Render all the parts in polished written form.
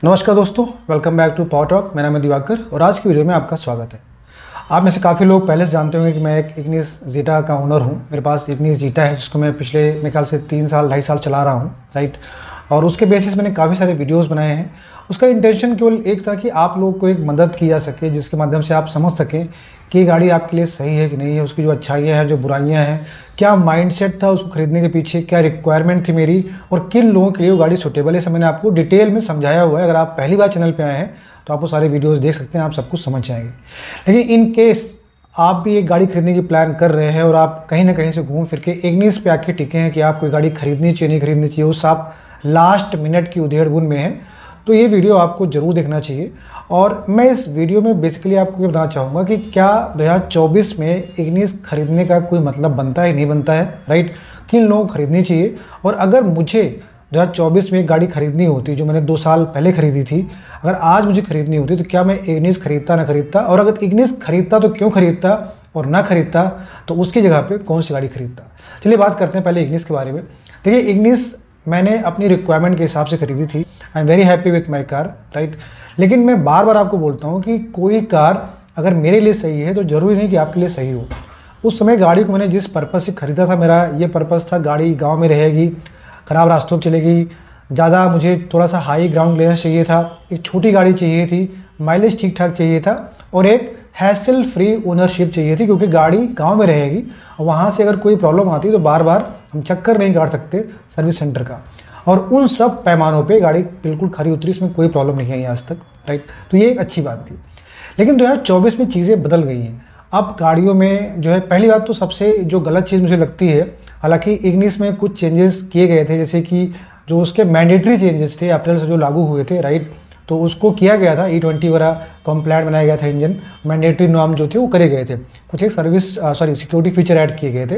नमस्कार दोस्तों, welcome back to Power Talk. मेरा नाम है दिवाकर और आज की वीडियो में आपका स्वागत है। आप में से काफ़ी लोग पहले से जानते होंगे कि मैं एक इग्निस जीटा का ओनर हूं। मेरे पास इग्निस जीटा है जिसको मैं पिछले मेरे ख्याल से 3 साल 2.5 साल चला रहा हूं, राइट। और उसके बेसिस मैंने काफ़ी सारे वीडियोस बनाए हैं। उसका इंटेंशन केवल एक था कि आप लोग को एक मदद की जा सके, जिसके माध्यम से आप समझ सकें कि ये गाड़ी आपके लिए सही है कि नहीं है, उसकी जो अच्छाइयाँ हैं, जो बुराइयाँ हैं, क्या माइंडसेट था उसको खरीदने के पीछे, क्या रिक्वायरमेंट थी मेरी और किन लोगों के लिए वो गाड़ी सूटेबल है। सब मैंने आपको डिटेल में समझाया हुआ है। अगर आप पहली बार चैनल पे आए हैं तो आप वो सारे वीडियोस देख सकते हैं, आप सब कुछ समझ जाएंगे। लेकिन इन केस आप भी एक गाड़ी खरीदने की प्लान कर रहे हैं और आप कहीं ना कहीं से घूम फिर के इग्निस पे आके टिके हैं कि आप कोई गाड़ी खरीदनी चाहिए नहीं खरीदनी चाहिए, उस आप लास्ट मिनट की उधेड़-बुन में हैं, तो ये वीडियो आपको ज़रूर देखना चाहिए। और मैं इस वीडियो में बेसिकली आपको ये बताना चाहूँगा कि क्या 2024 में इग्निस खरीदने का कोई मतलब बनता है नहीं बनता है, राइट। किन लोगों को खरीदनी चाहिए, और अगर मुझे 2024 में एक गाड़ी खरीदनी होती जो मैंने 2 साल पहले खरीदी थी, अगर आज मुझे खरीदनी होती तो क्या मैं इग्निस खरीदता ना खरीदता, और अगर इग्निस खरीदता तो क्यों खरीदता, और ना खरीदता तो उसकी जगह पे कौन सी गाड़ी खरीदता। चलिए बात करते हैं पहले इग्निस के बारे में। देखिए, इग्निस मैंने अपनी रिक्वायरमेंट के हिसाब से खरीदी थी। I am very happy with my car, right. लेकिन मैं बार बार आपको बोलता हूँ कि कोई कार अगर मेरे लिए सही है तो ज़रूरी नहीं कि आपके लिए सही हो। उस समय गाड़ी को मैंने जिस पर्पज़ से ख़रीदा था, मेरा ये पर्पज़ था गाड़ी गांव में रहेगी, ख़राब रास्तों पर चलेगी, ज़्यादा मुझे थोड़ा सा हाई ग्राउंड क्लियरेंस चाहिए था, एक छोटी गाड़ी चाहिए थी, माइलेज ठीक ठाक चाहिए था और एक हैसल फ्री ओनरशिप चाहिए थी, क्योंकि गाड़ी गांव में रहेगी और वहाँ से अगर कोई प्रॉब्लम आती तो बार बार हम चक्कर नहीं काट सकते सर्विस सेंटर का। और उन सब पैमानों पे गाड़ी बिल्कुल खरी उतरी, इसमें कोई प्रॉब्लम नहीं आई आज तक, राइट। तो ये एक अच्छी बात थी। लेकिन 2024 में चीज़ें बदल गई हैं। अब गाड़ियों में जो है, पहली बात तो सबसे जो गलत चीज़ मुझे लगती है, हालांकि इग्निस में कुछ चेंजेस किए गए थे, जैसे कि जो उसके मैंडेटरी चेंजेस थे अप्रैल से जो लागू हुए थे, राइट। तो उसको किया गया था, E20 वगैरह कॉम्प्लाइंट बनाया गया था, इंजन मैंडेटरी नॉर्म जो थे वो करे गए थे, कुछ एक सिक्योरिटी फीचर ऐड किए गए थे।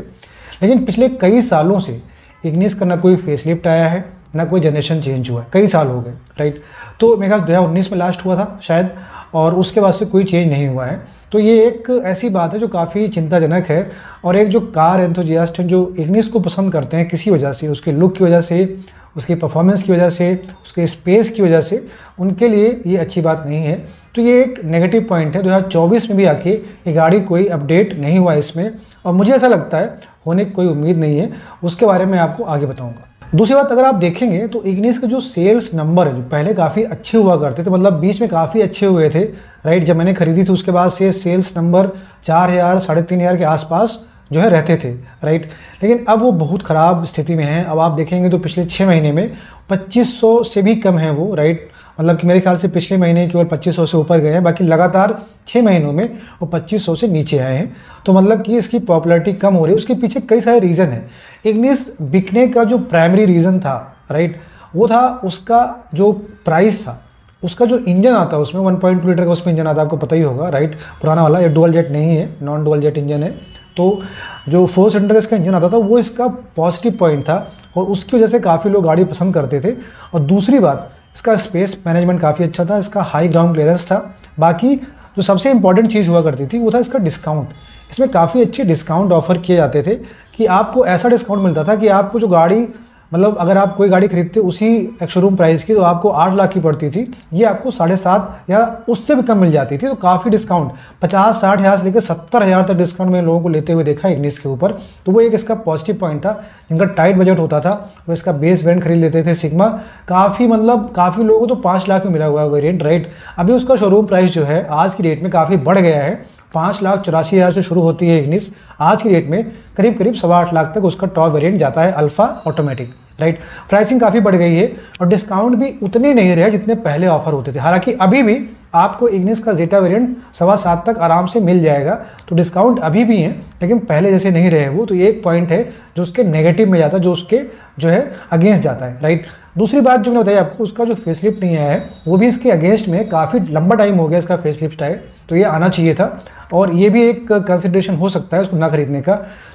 लेकिन पिछले कई सालों से इग्निस का ना कोई फेसलिफ्ट आया है, ना कोई जनरेशन चेंज हुआ है, कई साल हो गए, राइट। तो मेरे ख्याल 2019 में लास्ट हुआ था शायद, और उसके बाद से कोई चेंज नहीं हुआ है। तो ये एक ऐसी बात है जो काफ़ी चिंताजनक है। और एक जो कार एंथुजियास्ट हैं जो इग्निस को पसंद करते हैं किसी वजह से, उसके लुक की वजह से, उसकी परफॉर्मेंस की वजह से, उसके स्पेस की वजह से, उनके लिए ये अच्छी बात नहीं है। तो ये एक नेगेटिव पॉइंट है। 2024 में भी आके ये गाड़ी कोई अपडेट नहीं हुआ इसमें, और मुझे ऐसा लगता है होने की कोई उम्मीद नहीं है। उसके बारे में आपको आगे बताऊंगा। दूसरी बात, अगर आप देखेंगे तो इग्निस के जो सेल्स नंबर है जो पहले काफ़ी अच्छे हुआ करते थे, मतलब बीच में काफ़ी अच्छे हुए थे, राइट। जब मैंने खरीदी थी उसके बाद से सेल्स नंबर 4,000 3,500 के आसपास जो है रहते थे, राइट। लेकिन अब वो बहुत ख़राब स्थिति में है। अब आप देखेंगे तो पिछले 6 महीने में 2500 से भी कम है वो, राइट। मतलब कि मेरे ख्याल से पिछले महीने केवल 2500 से ऊपर गए हैं, बाकी लगातार 6 महीनों में वो 2500 से नीचे आए हैं। तो मतलब कि इसकी पॉपुलैरिटी कम हो रही है। उसके पीछे कई सारे रीज़न है। इग्निस बिकने का जो प्राइमरी रीज़न था, राइट, वो था उसका जो प्राइस था। उसका जो इंजन आता है उसमें 1.2 लीटर का उसमें इंजन आता है, आपको पता ही होगा, राइट। पुराना वाला, ये डुअल जेट नहीं है, नॉन डुअल जेट इंजन है। तो जो 4 सिलेंडर इसका इंजन आता था वो इसका पॉजिटिव पॉइंट था, और उसकी वजह से काफ़ी लोग गाड़ी पसंद करते थे। और दूसरी बात, इसका स्पेस मैनेजमेंट काफ़ी अच्छा था, इसका हाई ग्राउंड क्लियरेंस था। बाकी जो सबसे इंपॉर्टेंट चीज़ हुआ करती थी वो था इसका डिस्काउंट। इसमें काफ़ी अच्छे डिस्काउंट ऑफर किए जाते थे कि आपको ऐसा डिस्काउंट मिलता था कि आपको जो गाड़ी, मतलब अगर आप कोई गाड़ी खरीदते उसी एक शोरूम प्राइस की तो आपको 8 लाख की पड़ती थी, ये आपको 7.5 या उससे भी कम मिल जाती थी। तो काफ़ी डिस्काउंट 50-60 हज़ार से लेकर 70,000 तक डिस्काउंट में लोगों को लेते हुए देखा इग्निस के ऊपर। तो वो एक इसका पॉजिटिव पॉइंट था। जिनका टाइट बजट होता था वो इसका बेस वेरिएंट खरीद लेते थे, सिग्मा। काफ़ी लोगों को तो 5 लाख में मिला हुआ है वेरिएंट, राइट। अभी उसका शोरूम प्राइस जो है आज की डेट में काफ़ी बढ़ गया है। 5,84,000 से शुरू होती है इग्निस, आज की डेट में करीब 7.5 लाख तक उसका टॉप वेरिएंट जाता है, अल्फा ऑटोमेटिक, राइट। प्राइसिंग काफ़ी बढ़ गई है और डिस्काउंट भी उतने नहीं रहे जितने पहले ऑफर होते थे। हालांकि अभी भी आपको इग्निस का जेटा वेरिएंट 7.25 तक आराम से मिल जाएगा, तो डिस्काउंट अभी भी है, लेकिन पहले जैसे नहीं रहे वो। तो ये एक पॉइंट है जो उसके नेगेटिव में जाता है, जो उसके जो है अगेंस्ट जाता है, राइट। दूसरी बात जो मैंने बताई आपको, उसका जो फेसलिफ्ट नहीं आया है वो भी इसके अगेंस्ट में। काफ़ी लंबा टाइम हो गया इसका फेसलिफ्ट आए, तो ये आना चाहिए था, और ये भी एक कंसिडरेशन हो सकता है उसको ना खरीदने का।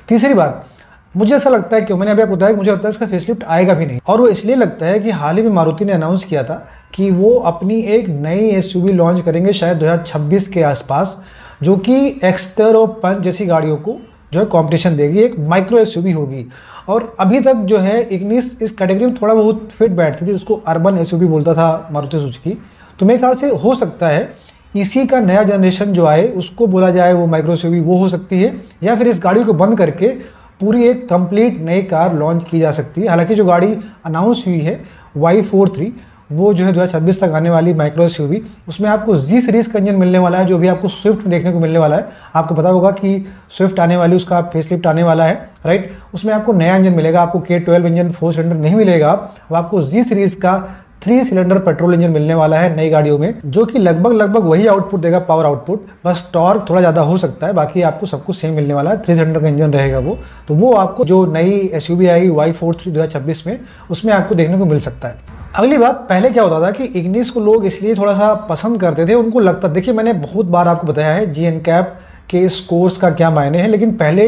तीसरी बात, मुझे ऐसा लगता है, क्यों मैंने अभी आपको बताया कि मुझे लगता है इसका फेसलिफ्ट आएगा भी नहीं, और वो इसलिए लगता है कि हाल ही में मारुति ने अनाउंस किया था कि वो अपनी एक नई SUV लॉन्च करेंगे शायद 2026 के आसपास, जो कि एक्स्टर और पंच जैसी गाड़ियों को जो है कॉम्पिटिशन देगी, एक माइक्रो एसयूवी होगी। और अभी तक जो है इग्निस इस कैटेगरी में थोड़ा बहुत फिट बैठती थी, उसको अर्बन एसयूवी बोलता था मारुति सुजुकी। तो मेरे ख्याल से हो सकता है इसी का नया जनरेशन जो आए उसको बोला जाए वो माइक्रो एसयूवी वो हो सकती है, या फिर इस गाड़ी को बंद करके पूरी एक कंप्लीट नई कार लॉन्च की जा सकती है। हालांकि जो गाड़ी अनाउंस हुई है Y43 वो जो है 2026 तक आने वाली माइक्रो एसयूवी, उसमें आपको जी सीरीज का इंजन मिलने वाला है, जो भी आपको स्विफ्ट में देखने को मिलने वाला है। आपको पता होगा कि स्विफ्ट आने वाली, उसका फेसलिफ्ट आने वाला है, राइट। उसमें आपको नया इंजन मिलेगा, आपको K12 इंजन 4 सिलेंडर नहीं मिलेगा। अब आपको जी सीरीज का 3 सिलेंडर पेट्रोल इंजन मिलने वाला है नई गाड़ियों में, जो कि लगभग वही आउटपुट देगा, पावर आउटपुट, बस टॉर्क थोड़ा ज़्यादा हो सकता है, बाकी आपको सब कुछ सेम मिलने वाला है। 3 सिलेंडर का इंजन रहेगा वो। तो वो आपको जो नई एसयूवी आएगी Y43 2026 में, उसमें आपको देखने को मिल सकता है। अगली बात, पहले क्या होता था कि इग्निस को लोग इसलिए थोड़ा सा पसंद करते थे, उनको लगता, देखिए मैंने बहुत बार आपको बताया है जी एनकैप के स्कोर्स का क्या मायने हैं, लेकिन पहले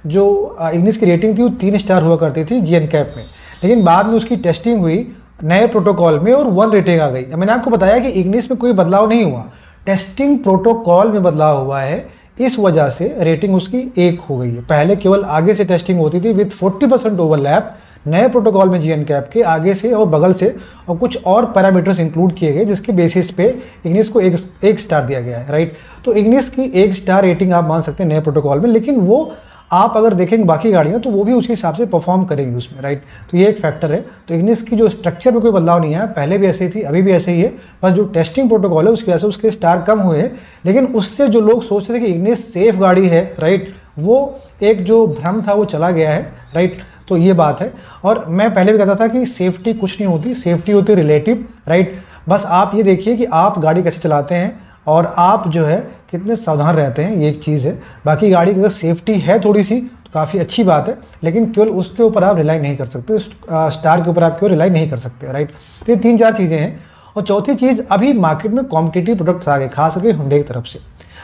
जो इग्निस की रेटिंग थी वो 3 स्टार हुआ करती थी जी एनकैप में, लेकिन बाद में उसकी टेस्टिंग हुई नए प्रोटोकॉल में और 1 रेटिंग आ गई। मैंने आपको बताया कि इग्निस में कोई बदलाव नहीं हुआ, टेस्टिंग प्रोटोकॉल में बदलाव हुआ है, इस वजह से रेटिंग उसकी 1 हो गई है। पहले केवल आगे से टेस्टिंग होती थी विथ 40% ओवरलैप, नए प्रोटोकॉल में जी एनकैप के आगे से और बगल से और कुछ और पैरामीटर्स इंक्लूड किए गए, जिसके बेसिस पे इग्निस को एक स्टार दिया गया है, राइट। तो इग्निस की 1 स्टार रेटिंग आप मान सकते हैं नए प्रोटोकॉल में, लेकिन वो आप अगर देखेंगे बाकी गाड़ियाँ तो वो भी उसी हिसाब से परफॉर्म करेगी उसमें, राइट। तो ये एक फैक्टर है। तो इग्निस की जो स्ट्रक्चर में कोई बदलाव नहीं है, पहले भी ऐसे ही थी, अभी भी ऐसे ही है, बस जो टेस्टिंग प्रोटोकॉल है उसकी वजह से उसके स्टार कम हुए हैं। लेकिन उससे जो लोग सोचते थे कि इग्निस सेफ गाड़ी है, राइट, वो एक जो भ्रम था वो चला गया है, राइट। तो ये बात है। और मैं पहले भी कहता था कि सेफ्टी कुछ नहीं होती, सेफ्टी होती रिलेटिव, राइट। बस आप ये देखिए कि आप गाड़ी कैसे चलाते हैं और आप जो है कितने सावधान रहते हैं, ये एक चीज़ है। बाकी गाड़ी की अगर सेफ्टी है थोड़ी सी तो काफ़ी अच्छी बात है, लेकिन केवल उसके ऊपर आप रिलाई नहीं कर सकते, स्टार के ऊपर आप केवल रिलाई नहीं कर सकते, राइट। तो ये 3-4 चीज़ें हैं। और चौथी चीज़, अभी मार्केट में कॉम्पिटिटिव प्रोडक्ट्स आ गए, खास करके हुंडई की तरफ से।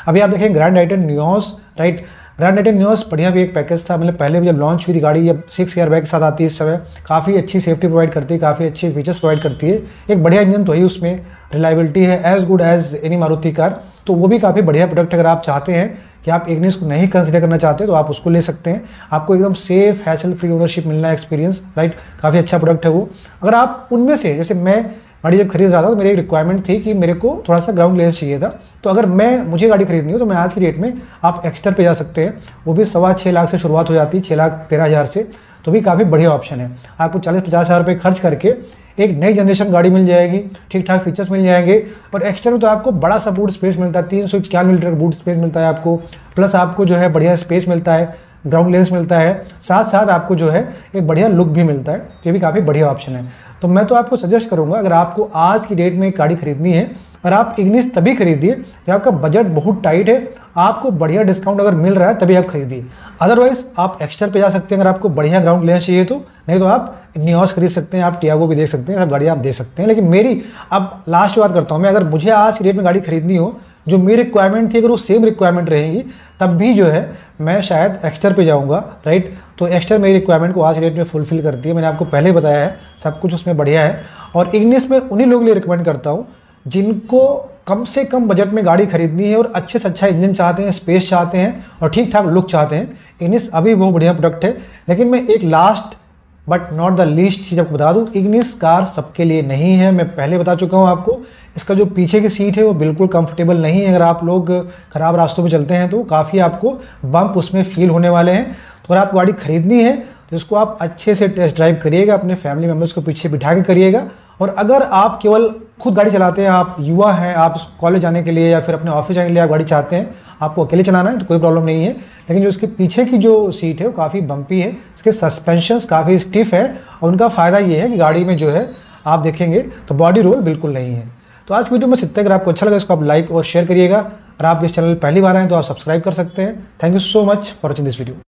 अभी आप देखें grand आइटन Nios, right, grand आइटन Nios बढ़िया भी एक पैकेज था, मतलब पहले भी जब लॉन्च हुई थी गाड़ी, अब 6 एयर बैग के साथ आती है इस समय, काफ़ी अच्छी सेफ्टी प्रोवाइड करती है, काफ़ी अच्छे फीचर्स प्रोवाइड करती है, एक बढ़िया इंजन तो है उसमें, रिलायबिलिटी है as good as any Maruti car. तो वो भी काफ़ी बढ़िया प्रोडक्ट, अगर आप चाहते हैं कि आप इग्निस को नहीं कंसिडर करना चाहते तो आप उसको ले सकते हैं। आपको एकदम सेफ हैसल फ्री ओनरशिप मिलना है, एक्सपीरियंस, राइट, काफ़ी अच्छा प्रोडक्ट है वो। अगर आप उनमें से, जैसे मैं गाड़ी जब खरीद रहा था तो मेरी एक रिक्वायरमेंट थी कि मेरे को थोड़ा सा ग्राउंड क्लियरेंस चाहिए था, तो अगर मुझे गाड़ी खरीदनी हो तो मैं आज की डेट में आप एक्स्टर पे जा सकते हैं, वो भी 6.25 लाख से शुरुआत हो जाती है, 6,13,000 से, तो भी काफ़ी बढ़िया ऑप्शन है। आपको 40-50 हज़ार रुपये खर्च करके एक नई जनरेशन गाड़ी मिल जाएगी, ठीक ठाक फीचर्स मिल जाएंगे, और एक्स्ट्रा में तो आपको बड़ा सा बूट स्पेस मिलता है, 391 लीटर बूट स्पेस मिलता है आपको, प्लस आपको जो है बढ़िया स्पेस मिलता है, ग्राउंड क्लियरेंस मिलता है, साथ साथ आपको जो है एक बढ़िया लुक भी मिलता है। तो ये भी काफ़ी बढ़िया ऑप्शन है। तो मैं तो आपको सजेस्ट करूंगा, अगर आपको आज की डेट में एक गाड़ी खरीदनी है, और आप इग्निस तभी खरीदिए जब आपका बजट बहुत टाइट है, आपको बढ़िया डिस्काउंट अगर मिल रहा है तभी आप खरीदिए। अदरवाइज आप एक्स्टर पे जा सकते हैं अगर आपको बढ़िया ग्राउंड क्लियरेंस चाहिए तो, नहीं तो आप नियोस खरीद सकते हैं, आप टियागो भी देख सकते हैं, सब गाड़ियाँ आप दे सकते हैं। लेकिन मेरी अब लास्ट बात करता हूँ मैं, अगर मुझे आज की डेट में गाड़ी खरीदनी हो, जो मेरी रिक्वायरमेंट थी अगर वो सेम रिक्वायरमेंट रहेगी, तब भी जो है मैं शायद एक्स्टर पे जाऊंगा, राइट। तो एक्स्टर मेरी रिक्वायरमेंट को आज की डेट में फुलफिल करती है, मैंने आपको पहले ही बताया है, सब कुछ उसमें बढ़िया है। और इग्निस में उन्हीं लोगों के लिए रिकमेंड करता हूँ जिनको कम से कम बजट में गाड़ी खरीदनी है और अच्छे से अच्छा इंजन चाहते हैं, स्पेस चाहते हैं और ठीक ठाक लुक चाहते हैं। इग्निस अभी बहुत बढ़िया प्रोडक्ट है। लेकिन मैं एक last but not the least चीज़ आपको बता दूं, इग्निस कार सबके लिए नहीं है, मैं पहले बता चुका हूं आपको। इसका जो पीछे की सीट है वो बिल्कुल कंफर्टेबल नहीं है, अगर आप लोग ख़राब रास्तों में चलते हैं तो काफ़ी आपको बम्प उसमें फील होने वाले हैं। तो अगर आपको गाड़ी खरीदनी है तो इसको आप अच्छे से टेस्ट ड्राइव करिएगा, अपने फैमिली मेम्बर्स को पीछे बिठा के करिएगा। और अगर आप केवल खुद गाड़ी चलाते हैं, आप युवा हैं, आप कॉलेज जाने के लिए या फिर अपने ऑफिस जाने के लिए आप गाड़ी चाहते हैं, आपको अकेले चलाना है तो कोई प्रॉब्लम नहीं है। लेकिन जो इसके पीछे की जो सीट है वो काफ़ी बम्पी है, इसके सस्पेंशंस काफ़ी स्टिफ है, और उनका फ़ायदा ये है कि गाड़ी में जो है आप देखेंगे तो बॉडी रोल बिल्कुल नहीं है। तो आज की वीडियो में इतना, अगर आपको अच्छा लगा इसको आप लाइक और शेयर करिएगा, और आप इस चैनल पहली बार आए तो आप सब्सक्राइब कर सकते हैं। Thank you so much for watching this video.